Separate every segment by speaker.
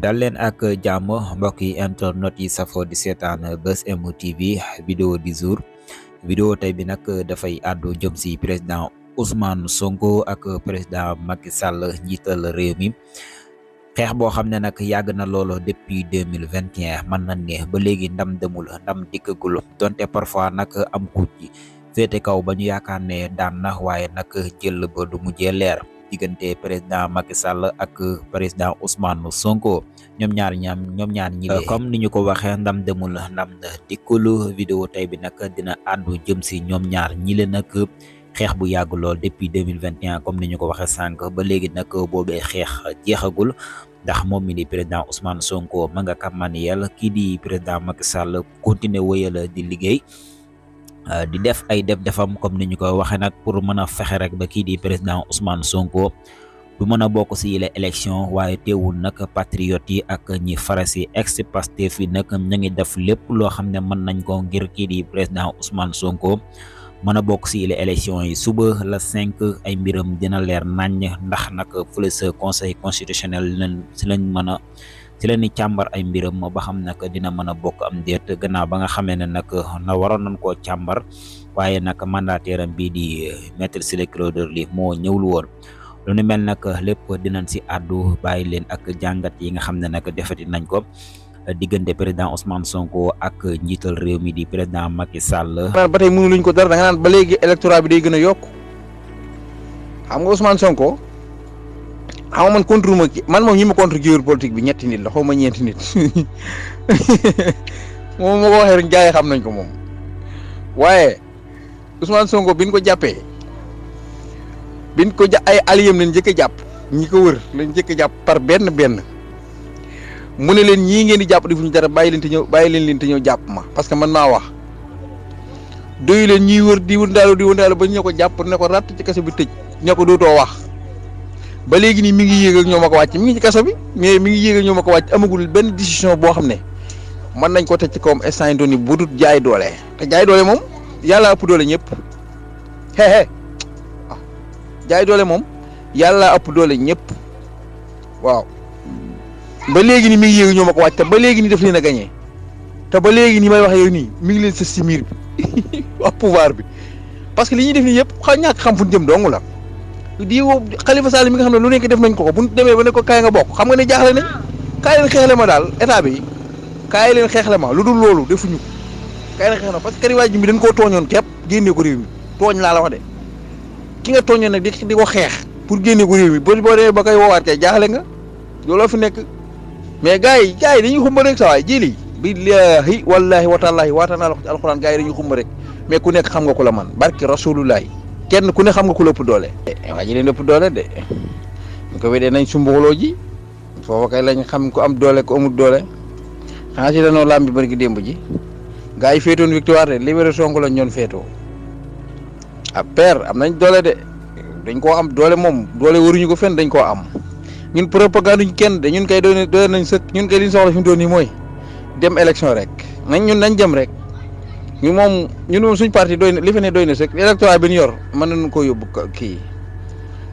Speaker 1: dal leen ak jàmm mbokk yi internet yi safo di seetaan Buzz M TV vidéo du jour vidéo tey bi nag dafay àddu jëm si président Ousmane Sonko ak président Macky Sall njiital réew mi xeex boo xam ne nag yàgg na loolo depuis 2021 mën nañ ne ba léegi ndam demul ndam dikkagul donte parfois nag am kuuj ji féete kaw ba ñu yaakaar ne daan na waaye nag jël ba du mujjee leer diggante président Macky Sall ak président Ousmane Sonko ñoom ñaar ñi comme ni ñu ko waxee ndam demul ndam dikkul vidéo tey bi nag dina àddu jëm si ñoom ñaar ñi leen nag xeex bu yàgg lool depuis 2021 comme ni ñu ko waxee sànq ba léegi nag boobee xeex jeexagul ndax moom mi di président Ousmane Sonko ma nga kamaniyel kii di président Macky Sall continuer wëyal di liggéey di def ay defam comme ni ñu ko waxee nag pour mën a fexe rek ba kii di président Ousmane Sonko du mën a bokk si yile élection waaye teewul nag patriotes yi ak ñi fara si ex-Pastef yi nag ñu ngi def lépp loo xam ne mën nañ ko ngir kii di président Ousmane Sonko mën a bokk si yile élection yi suba la 5 ay mbiram dina leer naññ ndax nag fële sa conseil constitutionnel si lañ mën a ci leen ni càmbar ay mbiram ba xam nag dina mën a bokk am déet gannaaw ba nga xamee ne nag na waroon nañ koo càmbar waaye nag mandataire am bii di maître Ciré Clédor Ly moo ñëwul woon lu ni mel nag lépp dinañ si àddu bàyyi leen ak jàngat yi nga xam ne nag defati nañ ko diggante président Ousmane Sonko ak njiital réew mi di président Macky Sall.
Speaker 2: ba tey mënu luñ ko dara da nga naan ba léegi électorat bi day gën a yokk xam nga Ousmane Sonko. xam nga man contre man moom ñi ma contre géwél politique bi ñetti nit la xaw ma ñeenti nit moom moo ko waxee rek gars yi xam nañ ko moom waaye Ousmane Sonko biñ ko jàppee ay alliés lañ njëkk a jàpp ñi ko wër lañ njëkk a jàpp par benn mu ne leen ñii ngeen di jàpp di fu ñu dara bàyyi leen te ñëw jàpp ma parce que man maa wax doyu leen ñiy wër di wëndaalu ba ñu ko jàpp ne ko ratt ci kaso bi tëj ne ko dootoo wax. ba léegi nii mi ngi yéeg ak ñoom ak wàcc mi ngi ci kaso bi mais mi ngi yéeg ak ñoom ak wàcc amagul benn décision boo xam ne mën nañ ko teg ci kawam instant yii bu dul jaay doole te jaay doole moom yàlla ëpp doole ñëpp jaay doole moom yàlla ëpp doole ñëpp waaw ba léegi nii mi ngi yéeg ak ñoom ak wàcc te ba léegi nii daf leen a gagné te ba léegi nii may wax yow nii mi ngi leen sës si miir bi wax pouvoir bi parce que li ñuy def nii yëpp ñàkk xam fu ñu jëm dong la. di Khalifa Sall mi nga xam ne lu nekk def nañ ko bu ñu demee ba ne ko kaay nga bokk xam nga ne jaaxle nañ kaay leen xeexle ma daal état bi kaay leen xeexle ma lu dul loolu defuñu ko kaay leen xeexle ma parce que Karim Wade bi dañ koo tooñoon képp génne ko réew mi tooñ laa la wax de ki nga tooñoon nag di ko xeex pour génne ko réew mi boo demee ba koy woowaat kay jaaxle nga looloo fi nekk mais gars yi dañuy xumba rek sa waay jili billahi wallahi watallaahi waata naa la ko ci alxuraan gars yi dañuy xumba rek mais ku nekk xam nga ku la man barki rasulullahi kenn ku ne xam nga ku la ëpp doole. waa ji leen ëpp doole de ñu ko weddee nañ sumbuxloo ji foofa kay lañ xam ku am doole ku amul doole xanaa si danoo laam bi bari gi démb ji gars yi féetoon victoire de libéré Sonko lañ ñoon féetoo ab père am nañ doole de dañ koo am doole moom doole waruñu ko fenn dañ koo am ñun propagande ñu kenn de ñun kay doole nañ sëkk ñun kay li ñu soxla fi mu toll nii mooy dem élection rek nañ jëm rek. ñun moom suñ parti doy na li fi ne doy na sëkk électorat bi ñu yor mën nañu koo yóbbu kii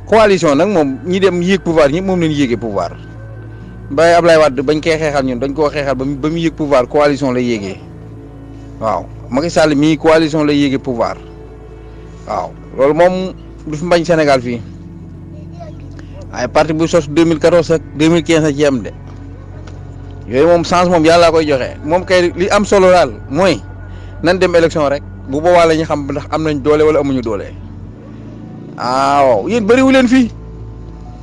Speaker 2: coalition nag moom ñi dem yéeg pouvoir ñëpp moom lañu yéegee pouvoir Baye Ablaye Wade bañ koy xeexal ñun dañ koo xeexal ba mu yéeg pouvoir coalition la yéegee waaw Macky Sall mii coalition la yéegee pouvoir waaw loolu moom du fi mbañ Sénégal fii ay parti bu sos 2014 ak 2015 a ci am de yooyu moom chance moom yàlla koy joxe moom kay li am solo daal mooy. nan dem élection rek bu boobaa la ñu xam ndax am nañ doole wala amuñu doole waaw yéen bëriwu leen fi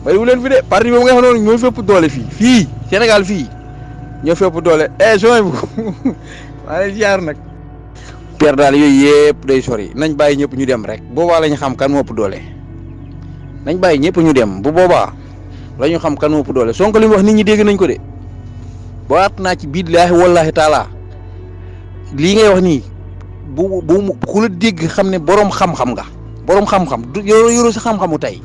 Speaker 2: de parti boobu nga xam noonu ñoo fépp doole fii Sénégal fii ñoo fépp doole juin bu maa leen jaar nag père daal yooyu yëpp day sori nañ bàyyi ñëpp ñu dem rek boobaa la ñu xam kan moo ëpp doole nañ bàyyi ñëpp ñu dem bu boobaa la ñu xam kan moo ëpp doole Sonko li mu wax nit ñi dégg nañ ko de baat naa ci billaahi wallaahi taala lii ngay wax nii bu ku la dégg xam ne boroom xam-xam nga boroom xam-xam du yoroo sa xam-xamu tey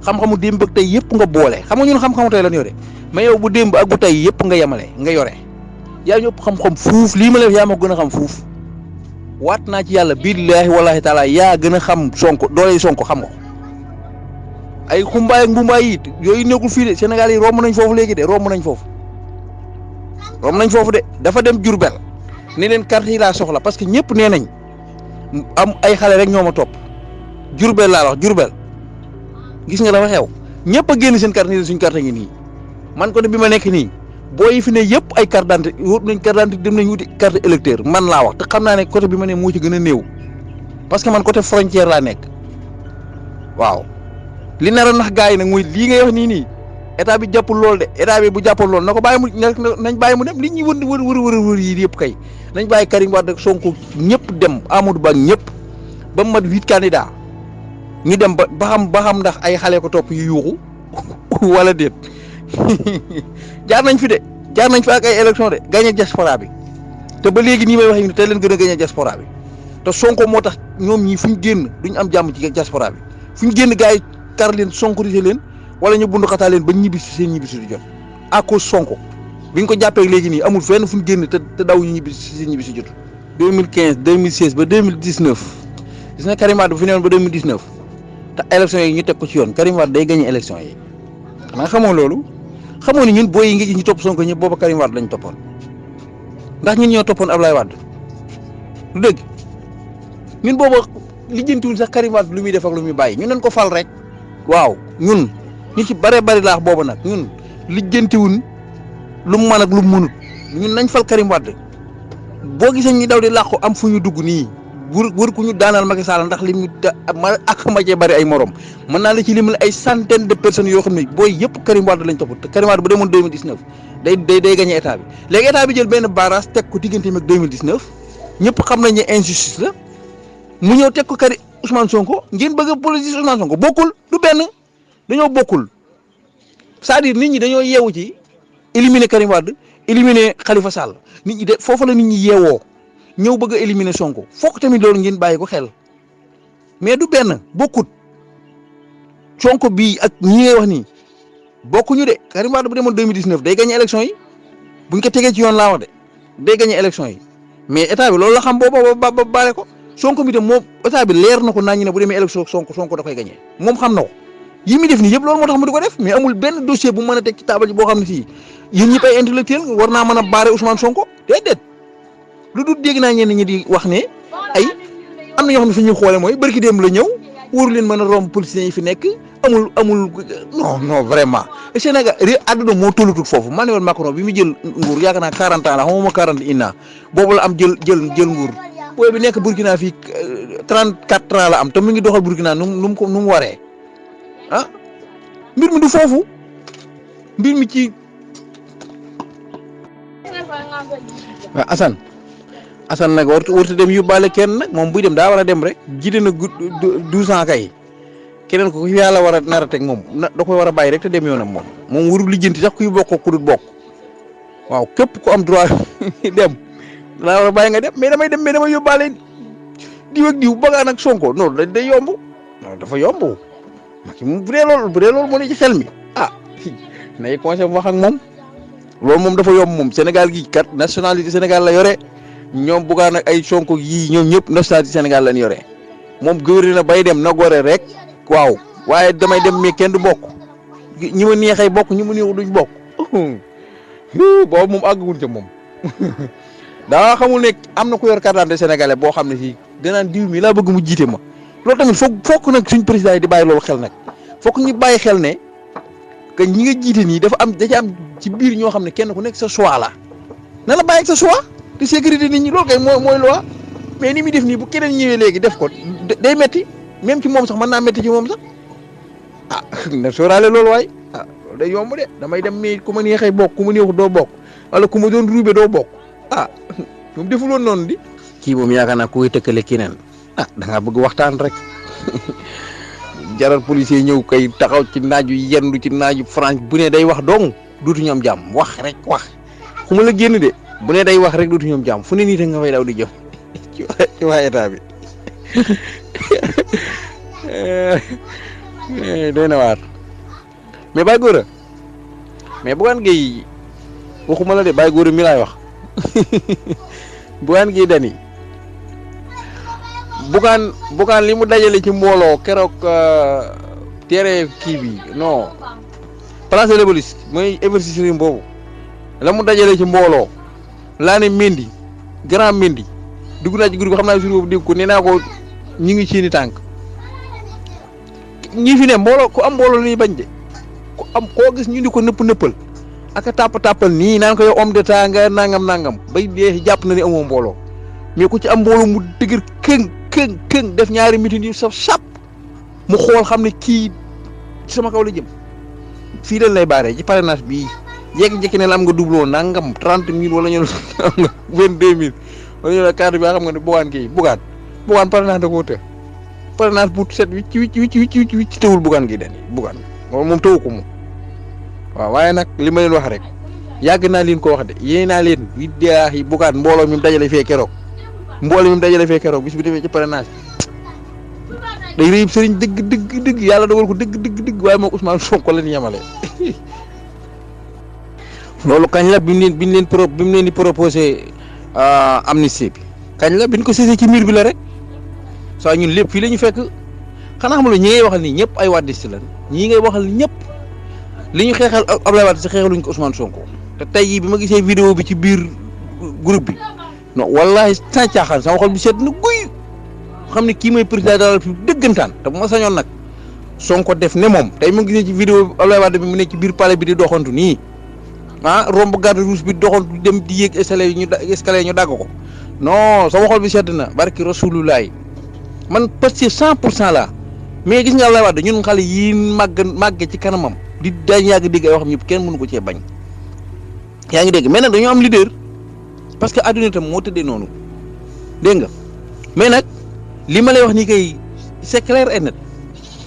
Speaker 2: xam-xamu démb ak tey yëpp nga boole xam nga ñun xam-xamu tey lan yore mais yow bu démb ak bu tey yëpp nga yemale nga yore yaa ñu ëpp xam-xam fuuf lii ma la yaa ma gën a xam fuuf waat naa ci yàlla billaahi wallaahi taala yaa gën a xam Sonko doole Sonko xam nga ko ay xumbaay ak mbumbaay yi yooyu nekkul fii de Sénégal yi romb nañ foofu léegi de romb nañ foofu rom nañ foofu de dafa dem Diourbel ne leen carte yi laa soxla parce que ñëpp nee nañ am ay xale rek ñoo ma topp Diourbel laa wax Diourbel gis nga dafa xew ñëpp a génn seen carte yi suñ carte ngi nii man ko ne bi ma nekk nii boo yi fi ne yëpp ay carte d'identité wut nañ carte d'identité dem nañ wuti carte électeur man laa wax te xam naa ne côté bi ma ne moo ci gën a néew parce que man côté frontière laa nekk waaw li nar a nax gars yi nag mooy lii ngay wax nii état bi jàppul lool de état bi bu jàppul lool na ko bàyyi mu nañ bàyyi mu dem li ñuy wër yi yëpp kay nañ bàyyi Karim Wade ak Sonko ñëpp dem Amadou Ba ñëpp ba mu mat 8 candidats ñu dem ba xam ndax ay xale ko topp yu yuuxu wala déet jaar nañ fi ak ay élection de gagné diaspora bi te ba léegi nii may wax te leen gën a gagné diaspora bi te Sonko moo tax ñoom ñii fu ñu génn duñ am jàmm ci diaspora bi fu ñu génn gars yi kar leen sonkorisé leen wala ñu bund xataa leen ba ñibbisi seen ñibbisi du jot à cause Sonko bi ñu ko jàppee léegi nii amul fenn fu ñu génn te daw ñu ñibbisi seen ñibbisi jot 2015 2016 ba 2019 gis nga Karim Wade bu fi newoon ba 2019 te élection yi ñu teg ko ci yoon Karim Wade day gagné élection yi xanaa xamoo loolu xamoo ni ñun booy yi nga gis ñu topp Sonko ñëpp booba Karim Wade lañ toppoon ndax ñun ñoo toppoon Ablaye Wade lu dëgg ñun booba lijjantiwul sax Karim Wade lu muy def ak lu muy bàyyi ñun nañ ko fal rek waaw ñun ñu ci bare bari laax boobu nag ñun lijjantiwul lu mu mën ak lu mu mënut ñun nañ fal Karim Wade boo gisee ñu daw di làqu am fu ñu dugg nii wër ku ñu daanal Macky Sall ndax lim ñu ma cee bari ay morom mën naa la ci limal ay centaine de personnes yoo xam ne booy yëpp Karim Wade lañ topp te Karim Wade bu demoon 2019 day gagné état bi léegi état bi jël benn barrage teg ko digganteem ak 2019 ñëpp xam nañ ne injustice la mu ñëw teg ko Ousmane Sonko ngeen bëgg a politiser Ousmane Sonko bokkul du benn dañoo bokkul c'est-à-dire nit ñi dañoo yeewu ci éliminer Karim Wade éliminer Khalifa Sall nit ñi de foofu la nit ñi yeewoo ñëw bëgg a éliminer Sonko fokk tamit loolu ngeen bàyyi ko xel mais du benn bokkut Sonko bii ak ñi ngay wax nii bokkuñu de Karim Wade bu demoon 2019 day gagné élection yi buñ ko tegee ci yoon laa wax de day gagné élection yi mais état bi loolu la xam boobu ba baale ko Sonko mi tam moom état bi leer na ko nañ ne bu demee élection Sonko da koy gagné moom xam na ko yi mi def nii yëpp loolu moo tax mu di ko def mais amul benn dossier bu mën a teg ci taabal ji boo xam ne fii yéen ñëpp ay intellectuel war naa mën a baare Ousmane Sonko déedéet lu dul dégg naa ñenn ñi di wax ne ay am na ñoo xam ne fi ñuy xoole mooy barki démb la ñëw wóoru leen mën a romb politiciens yi fi nekk amul non vraiment Sénégal àdduna moo tollutul foofu Emmanuel Macron bi mu jël nguur yaakaar naa 40 ans la xamuma 40 inna boobu la am jël nguur booy bi nekk Burkina fii 34 ans la am te mu ngi doxal Burkina nu mu waree ah mbir mi du foofu mbir mi ci waaw Assane nag warut dem yóbbaale kenn nag moom buy dem daa war a dem rek jiite na 12 ans kay keneen ko yàlla war a nar a teg moom da koy war a bàyyi rek te dem yoonam moom warul lijjanti sax kuy bokk ku dul bokk waaw képp ku am droit dem daa war a bàyyi nga dem mais damay yóbbaale diw ak diw bagaan ak Sonko non day yomb non dafa yomb bu dee loolu moo ne ci xel mi nay conseil wax ak moom loolu moom dafa yomb moom Sénégal gi kat nationalité Sénégal la yore ñoom bugaan ak ay Sonko yii ñoom ñëpp nationalité Sénégal lañ yore moom gouvernement na bay dem na gore rek waaw waaye damay dem mais kenn du bokk ñi ma neexee bokk ñi ma neexu duñ bokk boobu moom àggagul ca moom daa xamul ne am na ku yor carte d'identité sénégalais boo xam ne fii danaan diw mi laa bëgg mu jiite ma loolu tamit fokk nag suñ président yi di bàyyi loolu xel nag fokk ñu bàyyi xel ne que ñi nga jiite nii da ci am ci biir ñoo xam ne kenn ku nekk sa choix la na la bàyyi ak sa choix de sécurité nit ñi loolu kay mooy loi mais ni muy def nii bu keneen ñëwee léegi def ko day metti même ci moom sax mën naa metti ci moom sax na sóoraale loolu waay loolu day yomb de damay dem mais ku ma neexee bokk ku ma neexu doo bokk wala ku ma doon ruube doo bokk moom defuloon noonu di kii moom yaakaar naa ku koy tëkkale keneen da ngaa bëgg waxtaan rek jaral policier ñëw kay taxaw ci naaju yendu ci naaju France bu ne day wax dong duutu ñoom jàmm wax rek wax xuma la génn de bu ne day wax rek duutu ñoom jàmm fu ne nii rek nga fay daw di jëm ci waa état bi doy na waar mais Baye Gora mais Bougane Gueye waxuma la de Baye Gora mi laay wax Bougane Gueye Dany Bougane li mu dajale ci mbooloo keroog tere kii bi non place de l'Obélisque mooy exercice boobu la mu dajale ci mbooloo laa ne Mendy grand Mendy dugg naa ci groupe xam naa jour boobu dégg ko nee naa ko ñu ngi seeni tànk ñi fi ne mbooloo ku am mbooloo la ñuy bañ de ku am koo gis ñu di ko nëppal ak a tàppal nii naan ko yow homme d'état nga nangam bay dee jàpp na ni amoo mbooloo mais ku ci am mbooloo mu dëgër këng def ñaari meeting yu saf sap mu xool xam ne kii sama kaw la jëm fii dañ lay baaree ci parrainage bii jékki-jékki ne la am nga doublon nangam 30 000 wala ñu am nga 22 000 wala ñu la carte bi xam nga ne bugaan parrainage da koo të parrainage bu set wicc tëwul bugaan gi den bugaan moom tëwu ko moom waaw waaye nag li ma leen wax rek yàgg naa leen ko wax de yéen naa leen widdaahi bugaan mbooloo mi mu dajale fee keroog bis bi defee ci parrainage day réyib sëriñ dëgg yàlla dogal ko dëgg waaye moom Ousmane Sonko la ñu yemale loolu kañ la bi mu leen di proposé amnistie bi kañ la bi ñu ko séesee ci miir bi la rek saa ñun lépp fii la ñu fekk xanaa xam nga ñi ngay waxal ni ñëpp ay waddiste lan ñii ngay waxal ni ñëpp li ñu xeexal Abdoulaye Wade si xeexaluñ ko Ousmane Sonko te tey jii bi ma gisee vidéo bi ci biir groupe bi non wallahi sans caaxaan sama xol bi seet na guy xam ne kii mooy président de la République dëggantaan te bu ma sañoon nag Sonko def ne moom tey ma gisee ci vidéo Abdoulaye Wade bi mu nekk ci biir palais bi di doxantu nii romb garde rouge bi doxantu dem di yéeg escalier ñu dagg ko non sama xol bi sedd na barki Rasulullah man Pastef 100% la mais gis nga Abdoulaye Wade ñun xale yi màgge ci kanamam di dañ yàgg dégg ay waxam yëpp kenn mënu ko cee bañ yaa ngi dégg mais nag dañoo am leader parce que adduna tam moo tëddee noonu dégg nga mais nag li ma lay wax nii kay c'est clair et net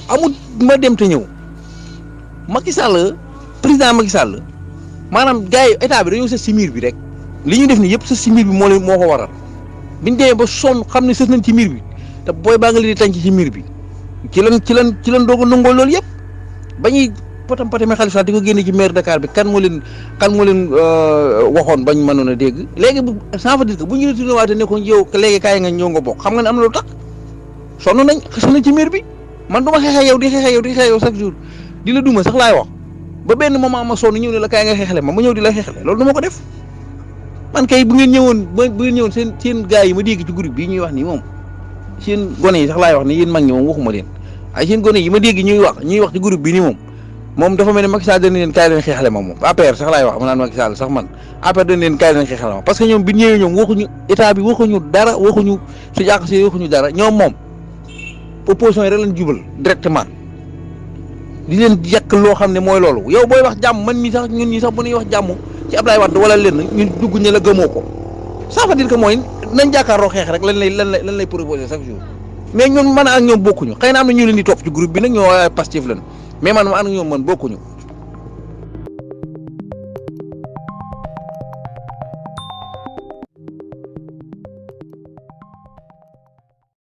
Speaker 2: amul ma dem te ñëw Macky Sall président Macky Sall maanaam gars yi état bi dañoo sës ci miir bi rek li ñu def nii yëpp sës ci miir bi moo ko waral biñ demee ba sonn xam ne sës nañ ci miir bi te booy baa nga leen di tànc ci miir bi ci lan doog a nangoo loolu yëpp ba ñuy potam Khalifa Sall di ko génne ci maire Dakar bi kan moo leen waxoon bañ mënoon a dégg léegi ça veut dire que bu ñu retourné waatee ne ko yow léegi kaay nga ñëw nga bokk xam nga ne am na lu tax sonn nañ xas nañ ci miir bi man du ma xeexee yow di xeexee yow chaque jour di la duma sax laay wax ba benn moment ma sonn ñëw ne la kaay nga xeexle ma ñëw di la xeexle loolu du ma ko def man kay bu ngeen ñëwoon seen gars yi ma dégg ci groupe bii ñuy wax nii moom seen gone yi sax laay wax ni yéen mag ñi moom waxuma leen ay seen gone yi ma dégg ñuy wax ci groupe bi nii moom dafa mel ne Macky Sall dañ leen kaay leen xeexale ma moom APR sax laay wax ma naan Macky Sall sax man APR dañ leen kaay leen xeexale ma parce que ñoom bi ñëwee ñoom waxuñu état bi waxuñu dara waxuñu su jàqsi waxuñu dara ñoom moom opposition yi rek lañ jubal directement di leen yàq loo xam ne mooy loolu yow booy wax jàmm man mi sax ñun ñi sax bu ñuy wax jàmm ci Abdoulaye Wade wala lenn ñun dugg ne la gëmoo ko ça veut dire que mooy nañ jàkkaarloo xeex rek lan lay proposer chaque jour mais ñun man ak ñoom bokkuñu xëy na am na ñu leen di topp ci groupe bi nag ñoo Pastef lan mais man ma ànd ak ñoom man bokkuñu